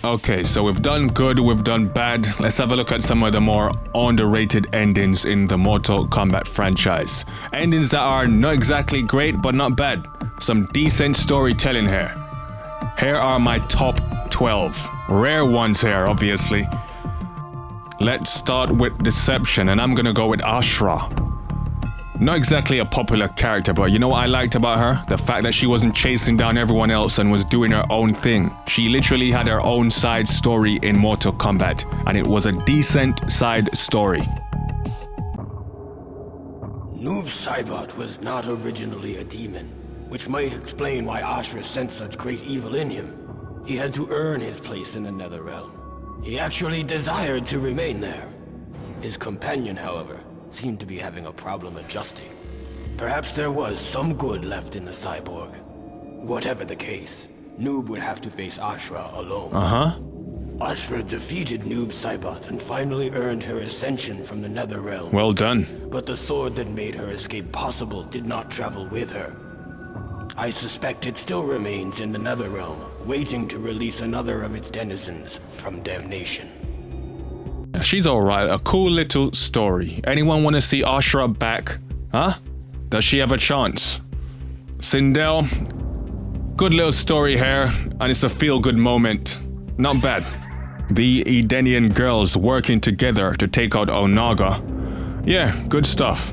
Okay, so we've done good, we've done bad. Let's have a look at some of the more underrated endings in the Mortal Kombat franchise. Endings that are not exactly great, but not bad. Some decent storytelling here. Here are my top 12. Rare ones here, obviously. Let's start with Deception, and I'm gonna go with Ashra. Not exactly a popular character, but you know what I liked about her? The fact that she wasn't chasing down everyone else and was doing her own thing. She literally had her own side story in Mortal Kombat, and it was a decent side story. Noob Saibot was not originally a demon, which might explain why Ashra sensed such great evil in him. He had to earn his place in the Netherrealm. He actually desired to remain there. His companion, however, seemed to be having a problem adjusting. Perhaps there was some good left in the cyborg. Whatever the case, Noob would have to face Ashra alone. Ashra defeated Noob Saibot and finally earned her ascension from the Netherrealm. Well done. But the sword that made her escape possible did not travel with her. I suspect it still remains in the Netherrealm, waiting to release another of its denizens from damnation. She's alright, a cool little story. Anyone want to see Ashra back? Huh? Does she have a chance? Sindel, good little story here, and it's a feel-good moment. Not bad. The Edenian girls working together to take out Onaga. Yeah, good stuff.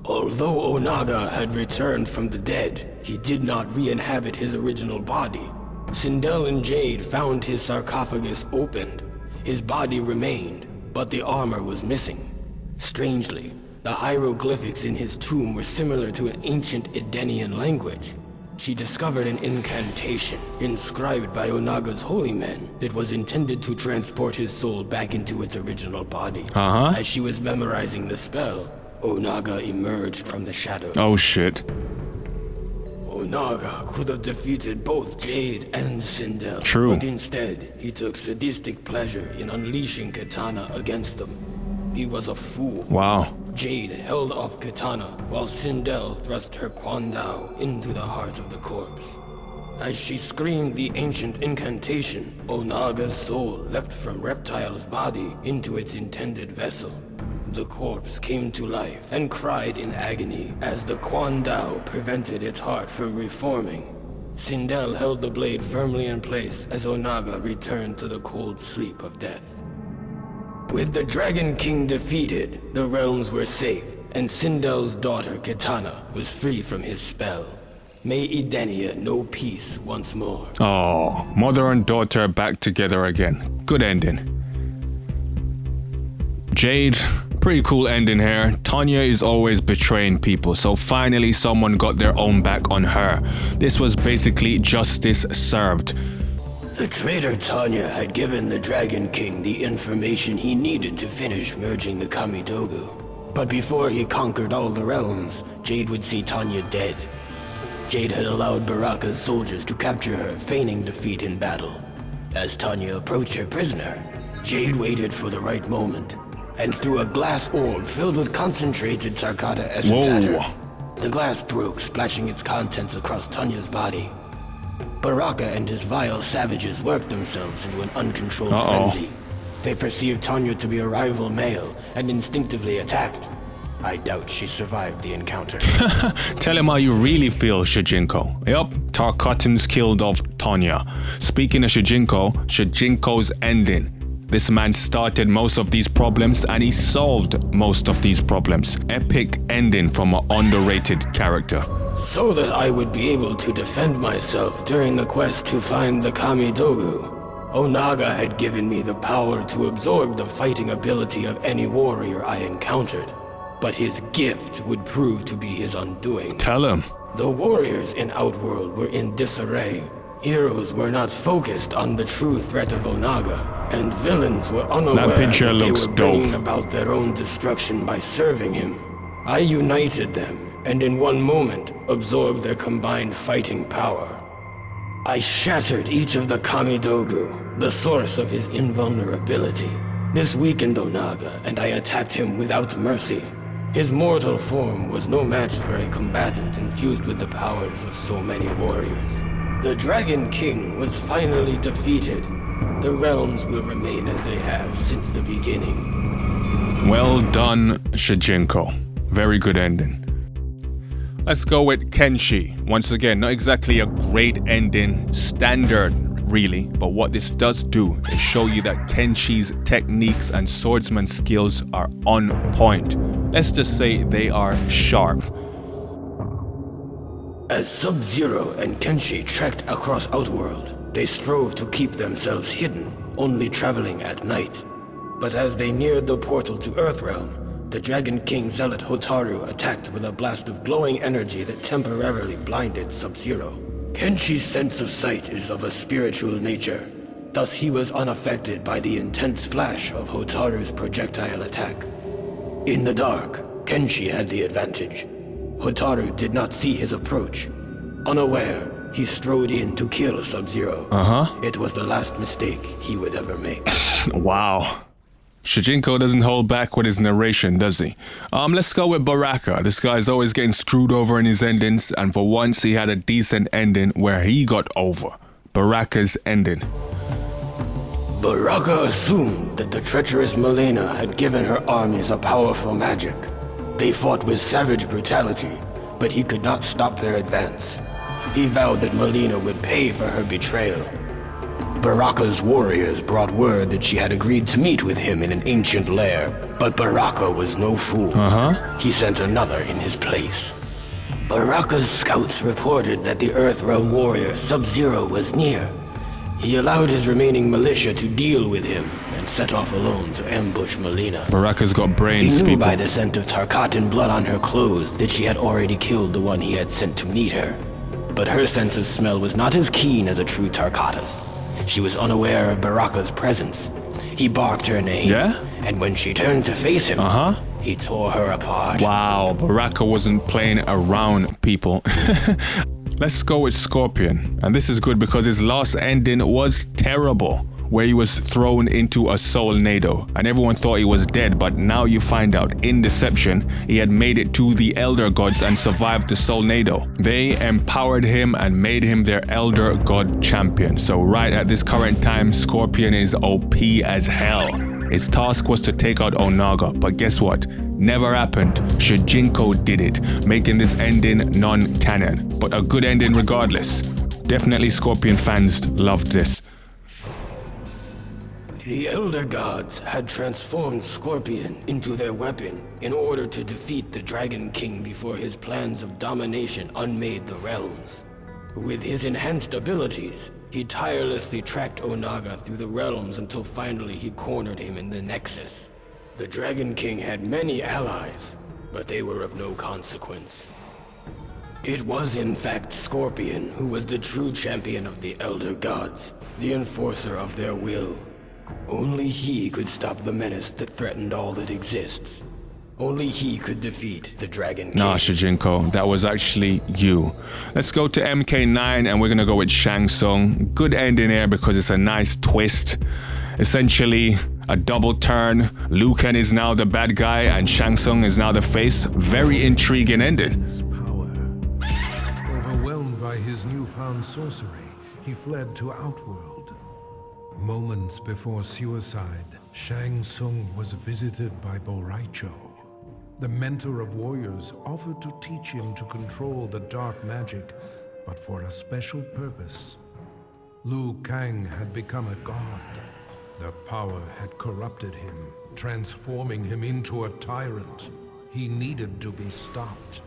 Although Onaga had returned from the dead, he did not re-inhabit his original body. Sindel and Jade found his sarcophagus opened. His body remained, but the armor was missing. Strangely, the hieroglyphics in his tomb were similar to an ancient Edenian language. She discovered an incantation inscribed by Onaga's holy men that was intended to transport his soul back into its original body. As she was memorizing the spell, Onaga emerged from the shadows. Oh shit. Onaga could have defeated both Jade and Sindel. True. But instead, he took sadistic pleasure in unleashing Kitana against them. He was a fool. Wow. Jade held off Kitana, while Sindel thrust her Quan Dao into the heart of the corpse. As she screamed the ancient incantation, Onaga's soul leapt from Reptile's body into its intended vessel. The corpse came to life and cried in agony as the Quan Dao prevented its heart from reforming. Sindel held the blade firmly in place as Onaga returned to the cold sleep of death. With the Dragon King defeated, the realms were safe, and Sindel's daughter Kitana was free from his spell. May Edenia know peace once more. Oh, mother and daughter back together again. Good ending. Jade, pretty cool ending here. Tanya is always betraying people, so finally someone got their own back on her. This was basically justice served. The traitor Tanya had given the Dragon King the information he needed to finish merging the Kamidogu. But before he conquered all the realms, Jade would see Tanya dead. Jade had allowed Baraka's soldiers to capture her, feigning defeat in battle. As Tanya approached her prisoner, Jade waited for the right moment, and threw a glass orb filled with concentrated Sarkata essence at her. The glass broke, splashing its contents across Tanya's body. Baraka and his vile savages worked themselves into an uncontrolled frenzy. They perceived Tanya to be a rival male and instinctively attacked. I doubt she survived the encounter. Tell him how you really feel, Shujinko. Yup, Tarkatans killed off Tanya. Speaking of Shujinko's ending. This man started most of these problems and he solved most of these problems. Epic ending from an underrated character. So that I would be able to defend myself during the quest to find the Kamidogu, Onaga had given me the power to absorb the fighting ability of any warrior I encountered. But his gift would prove to be his undoing. Tell him. The warriors in Outworld were in disarray. Heroes were not focused on the true threat of Onaga, and villains were unaware that they were bringing about their own destruction by serving him. I united them, and in one moment, absorbed their combined fighting power. I shattered each of the Kamidogu, the source of his invulnerability. This weakened Onaga, and I attacked him without mercy. His mortal form was no match for a combatant infused with the powers of so many warriors. The Dragon King was finally defeated. The realms will remain as they have since the beginning. Well done, Shujinko. Very good ending. Let's go with Kenshi. Once again, not exactly a great ending, standard really, but what this does do is show you that Kenshi's techniques and swordsman skills are on point. Let's just say they are sharp. As Sub-Zero and Kenshi trekked across Outworld, they strove to keep themselves hidden, only traveling at night. But as they neared the portal to Earthrealm, the Dragon King Zealot Hotaru attacked with a blast of glowing energy that temporarily blinded Sub-Zero. Kenshi's sense of sight is of a spiritual nature, thus he was unaffected by the intense flash of Hotaru's projectile attack. In the dark, Kenshi had the advantage. Hotaru did not see his approach. Unaware, he strode in to kill Sub-Zero. It was the last mistake he would ever make. Wow. Shujinko doesn't hold back with his narration, does he? Let's go with Baraka. This guy's always getting screwed over in his endings, and for once he had a decent ending where he got over. Baraka's ending. Baraka assumed that the treacherous Milena had given her armies a powerful magic. They fought with savage brutality, but he could not stop their advance. He vowed that Milena would pay for her betrayal. Baraka's warriors brought word that she had agreed to meet with him in an ancient lair, but Baraka was no fool. He sent another in his place. Baraka's scouts reported that the Earthrealm warrior Sub-Zero was near. He allowed his remaining militia to deal with him and set off alone to ambush Milena. Baraka's got brains, He knew people. by the scent of Tarkatan blood on her clothes that she had already killed the one he had sent to meet her. But her sense of smell was not as keen as a true Tarkata's. She was unaware of Baraka's presence. He barked her name, and when she turned to face him, he tore her apart. Wow, Baraka wasn't playing around, people. Let's go with Scorpion. And this is good because his last ending was terrible, where he was thrown into a Soulnado, and everyone thought he was dead, but now you find out, in deception, he had made it to the Elder Gods and survived the Soulnado. They empowered him and made him their Elder God champion. So right at this current time, Scorpion is OP as hell. His task was to take out Onaga, but guess what? Never happened. Shujinko did it, making this ending non-canon. But a good ending regardless. Definitely Scorpion fans loved this. The Elder Gods had transformed Scorpion into their weapon in order to defeat the Dragon King before his plans of domination unmade the realms. With his enhanced abilities, he tirelessly tracked Onaga through the realms until finally he cornered him in the Nexus. The Dragon King had many allies, but they were of no consequence. It was in fact Scorpion who was the true champion of the Elder Gods, the enforcer of their will. Only he could stop the menace that threatened all that exists. Only he could defeat the Dragon King. Nah, Shujinko, that was actually you. Let's go to MK9 and we're gonna go with Shang Tsung. Good ending here because it's a nice twist. Essentially, a double turn. Liu Kang is now the bad guy and Shang Tsung is now the face. Very intriguing ending. Overwhelmed by his newfound sorcery, he fled to Outworld. Moments before suicide, Shang Tsung was visited by Boraicho. The mentor of warriors offered to teach him to control the dark magic, but for a special purpose. Liu Kang had become a god. The power had corrupted him, transforming him into a tyrant. He needed to be stopped.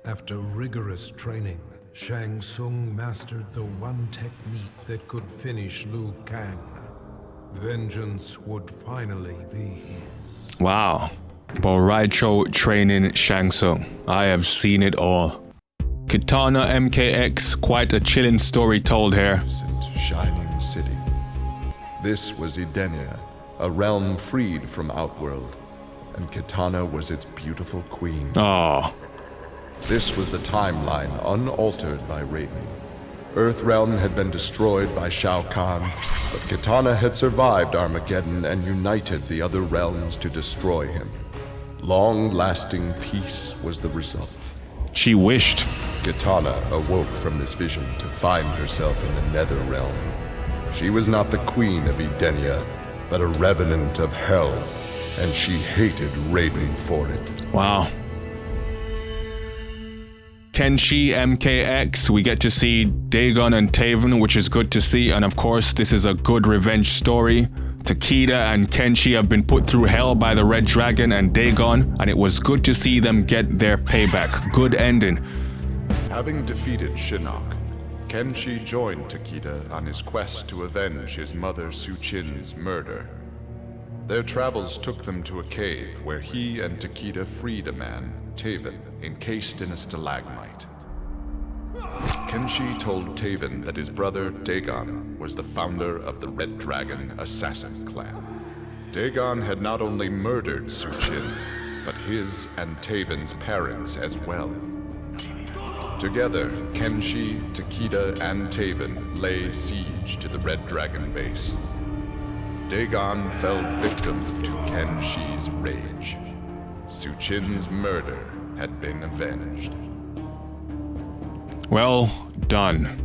After rigorous training, Shang Tsung mastered the one technique that could finish Liu Kang. Vengeance would finally be his. Wow. Boraicho training Shang Tsung. I have seen it all. Kitana Mkx, quite a chilling story told here. Shining city. This was Edenia, a realm freed from Outworld, and Kitana was its beautiful queen. Oh. This was the timeline unaltered by Raiden. Earthrealm had been destroyed by Shao Kahn, but Kitana had survived Armageddon and united the other realms to destroy him. Long-lasting peace was the result. She wished. Kitana awoke from this vision to find herself in the Nether Realm. She was not the queen of Edenia, but a revenant of hell, and she hated Raiden for it. Wow. Kenshi Mkx, we get to see Dagon and Taven, which is good to see, and of course this is a good revenge story. Takeda and Kenshi have been put through hell by the Red Dragon and Dagon, and it was good to see them get their payback. Good ending. Having defeated Shinnok, Kenshi joined Takeda on his quest to avenge his mother Suchin's murder. Their travels took them to a cave where he and Takeda freed a man, Taven, encased in a stalagmite. Kenshi told Taven that his brother Dagon was the founder of the Red Dragon Assassin Clan. Dagon had not only murdered Suchin, but his and Taven's parents as well. Together, Kenshi, Takeda, and Taven lay siege to the Red Dragon base. Dagon fell victim to Kenshi's rage. Suchin's murder had been avenged. Well done.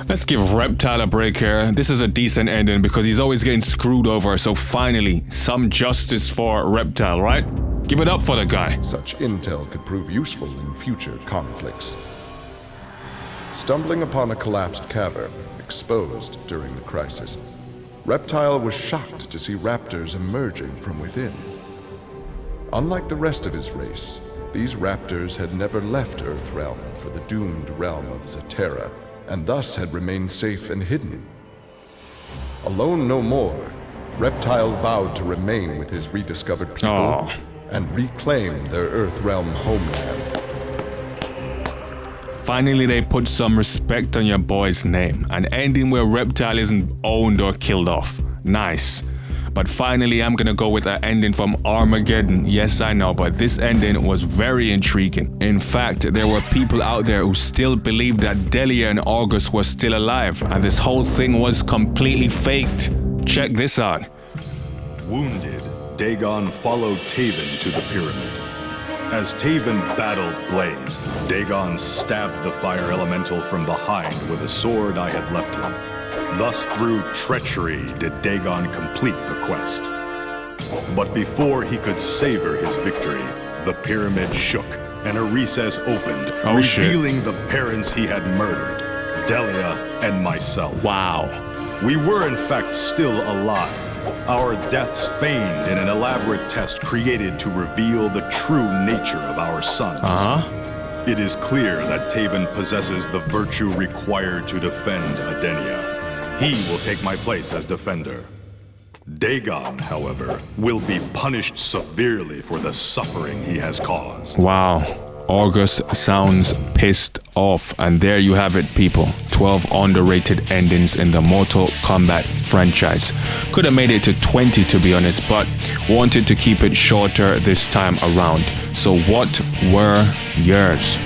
Let's give Reptile a break here. This is a decent ending because he's always getting screwed over, so finally, some justice for Reptile, right? Give it up for the guy. Such intel could prove useful in future conflicts. Stumbling upon a collapsed cavern, exposed during the crisis, Reptile was shocked to see raptors emerging from within. Unlike the rest of his race, these raptors had never left Earthrealm for the doomed realm of Zaterra, and thus had remained safe and hidden. Alone no more, Reptile vowed to remain with his rediscovered people and reclaim their Earthrealm homeland. Finally, they put some respect on your boy's name, an ending where Reptile isn't owned or killed off. Nice. But finally, I'm gonna go with an ending from Armageddon. Yes, I know, but this ending was very intriguing. In fact, there were people out there who still believed that Delia and August were still alive, and this whole thing was completely faked. Check this out. Wounded, Dagon followed Taven to the pyramid. As Taven battled Blaze, Dagon stabbed the fire elemental from behind with a sword I had left him. Thus, through treachery, did Dagon complete the quest. But before he could savor his victory, the pyramid shook, and a recess opened, revealing the parents he had murdered, Delia and myself. Wow. We were in fact still alive, our deaths feigned in an elaborate test created to reveal the true nature of our sons. It is clear that Taven possesses the virtue required to defend Edenia. He will take my place as defender. Dagon, however, will be punished severely for the suffering he has caused. Wow. August sounds pissed off. And there you have it, people. 12 underrated endings in the Mortal Kombat franchise. Could have made it to 20 to be honest, but wanted to keep it shorter this time around. So what were yours?